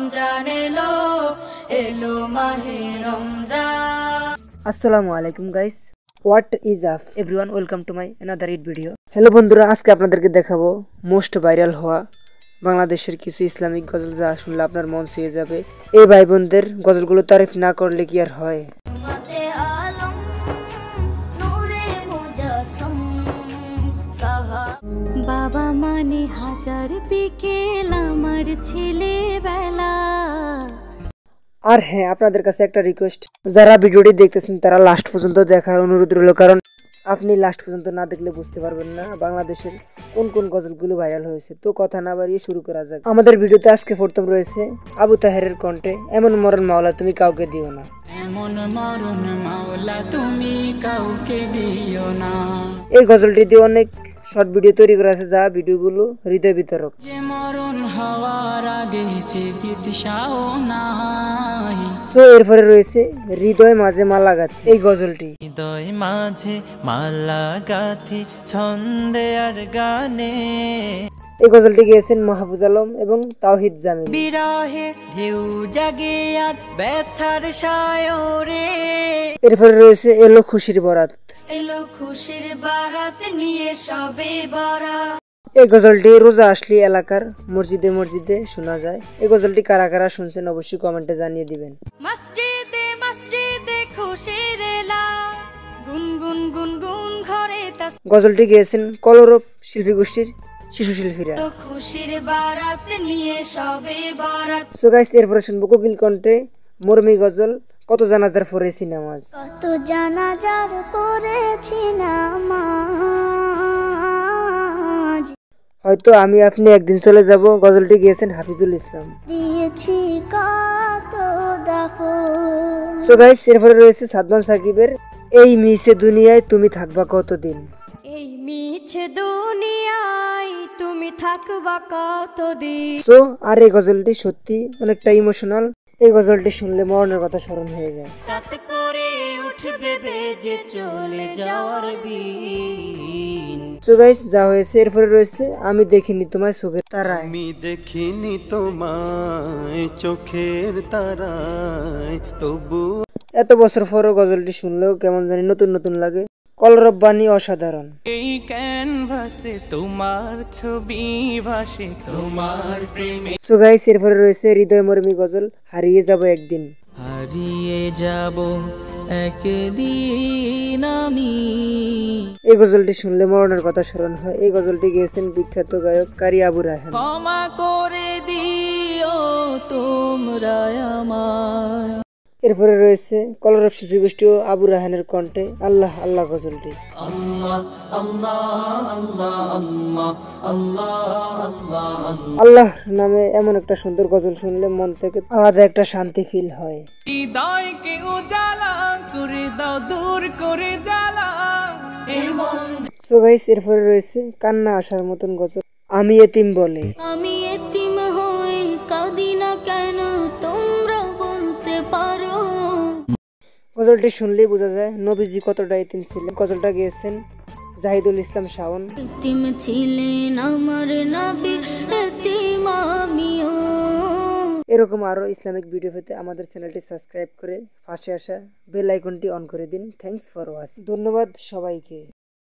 রমজান এলো, এলো মাহে রমজান। আসসালামু আলাইকুম guys, what is up everyone, welcome to my another it video. Hello বন্ধুরা, আজকে আপনাদেরকে দেখাবো মোস্ট ভাইরাল হওয়া বাংলাদেশের কিছু ইসলামিক গজল, যা শুনলে আপনার মন ছুঁয়ে যাবে। এই ভাই বোনদের গজলগুলো তারিফ না করলে কি আর হয়। বাবা মানে হাজার বিকেল আমার ছেলেবেলা। আর হ্যাঁ, আপনাদের কাছে একটা রিকোয়েস্ট, যারা ভিডিওটি দেখতেছেন তারা লাস্ট পর্যন্ত দেখার অনুরোধ রইল, কারণ আপনি লাস্ট পর্যন্ত না দেখলে বুঝতে পারবেন না বাংলাদেশের কোন কোন গজলগুলো ভাইরাল হয়েছে। তো কথা না বাড়িয়ে শুরু করা যাক। আমাদের ভিডিওতে আজকে প্রথম রয়েছে আবু তাহেরের কণ্ঠে এমন মরণ মাওলা তুমি কাউকে দিও না। এমন মরণ মাওলা তুমি কাউকে দিও না। এই গজলটি দিয়ে অনেক শর্ট ভিডিও তৈরি করা আছে, যা ভিডিওগুলো হৃদয় বিতরক। যে মরণ হওয়ার আগে চিকিৎসাও নাই। সো এরপরে রয়েছে হৃদয় মাঝে মালা গাথি, এই গজলটি। হৃদয় মাঝে মালা গাথি ছন্দে আর গানে। এই গজলটি গেয়েছেন মাহফুজ আলম এবং তাওহিদ জামিল। বিরহের ঢেউ জাগে আজ ব্যথার সায়রে। এরপরে রয়েছে এলো খুশির বরাত, এলো খুশির বারাত নিয়ে সবে বরাত। এই গজলটি রোজা আসলি এলাকার মসজিদে মসজিদে শোনা যায়। এই গজলটি কারা কারা শুনছেন অবশ্যই কমেন্টে জানিয়ে দিবেন। মসজিদে মসজিদে খুশির এলা, গুনগুন গুনগুন ঘরে তাস। গজলটি গেয়েছেন কলরব শিল্পী গোষ্ঠীর শিশু শিল্পীরা। খুশির বারাত নিয়ে সবে বরাত। সো গাইস, এরপরে শুনবো কোকিল কণ্ঠে মরমি গজল কত জানাজার পড়েছি নামাজ। কত জানাজার পড়েছি নামাজ, হয়তো আমি আপনি একদিন চলে যাব, গজলটি গিয়েছেন হাফিজুল ইসলাম। দিয়েছি কত দাফন। সো গাইস, এরপরে রয়েছে সাদমান সাকিবের এই মিছে দুনিয়ায় তুমি থাকবা কতদিন। এই মিছে দুনিয়ায় তুমি থাকবা কতদিন। সো আর এই গজলটি সত্যি অনেকটা ইমোশনাল। এই গজলটি শুনলে মরণের কথা স্মরণ হয়ে যায়। তাতে করে উঠবে বেজে চলে যাওয়ার দিন। সো গাইস, যা হয়েছে এরপরে রয়েছে আমি দেখিনি তোমায় চোখের তারায়। আমি দেখিনি তোমায় চোখের তারায়, তবু এত বছর পরও গজলটি শুনলেও কেমন জানি নতুন নতুন লাগে। কলরব বাণী অসাধারণ। এই ক্যানভাসে তোমার ছবি ভাসে তোমার প্রেমে। সো গাইস, এরপরে রয়েছে হৃদয় মরমি গজল হারিয়ে যাব একদিন। হারিয়ে যাব একদিন আমি। এই গজলটি শুনলে মরণের কথা স্মরণ হয়। এই গজলটি গেয়েছেন বিখ্যাত গায়ক কারি আবু রায়হান। ক্ষমা করে দিও তোমরা আমায়। এরপরে রয়েছে কলরব শিল্পী গোষ্ঠী ও আবু রায়হানের কণ্ঠে আল্লাহ আল্লাহ গজলটি। আল্লাহ নামে এমন একটা সুন্দর গজল শুনলে মন থেকে আলাদা একটা শান্তি ফিল হয়। হৃদয়কে উজালা করে দাও, দূর করে জ্বালা। সো গাইস, এরপরে রয়েছে কান্না আসার মতন গজল আমি এতিম বলে। আমি এতিম হই কাঁদি না কেন তোমরা বলতে পারো। গজলটি শুনলেই বোঝা যায় নবীজি কতটা এতিম ছিলেন। গজলটা গেয়েছেন জাহিদুল ইসলাম শাওন। এতিম ছিলেন আমার নবী, এতিম আমিও। এরকম আরো ইসলামিক ভিডিও পেতে আমাদের চ্যানেলটি সাবস্ক্রাইব করে পাশে আসা বেল আইকনটি অন করে দিন। Thanks for watching. ধন্যবাদ সবাইকে।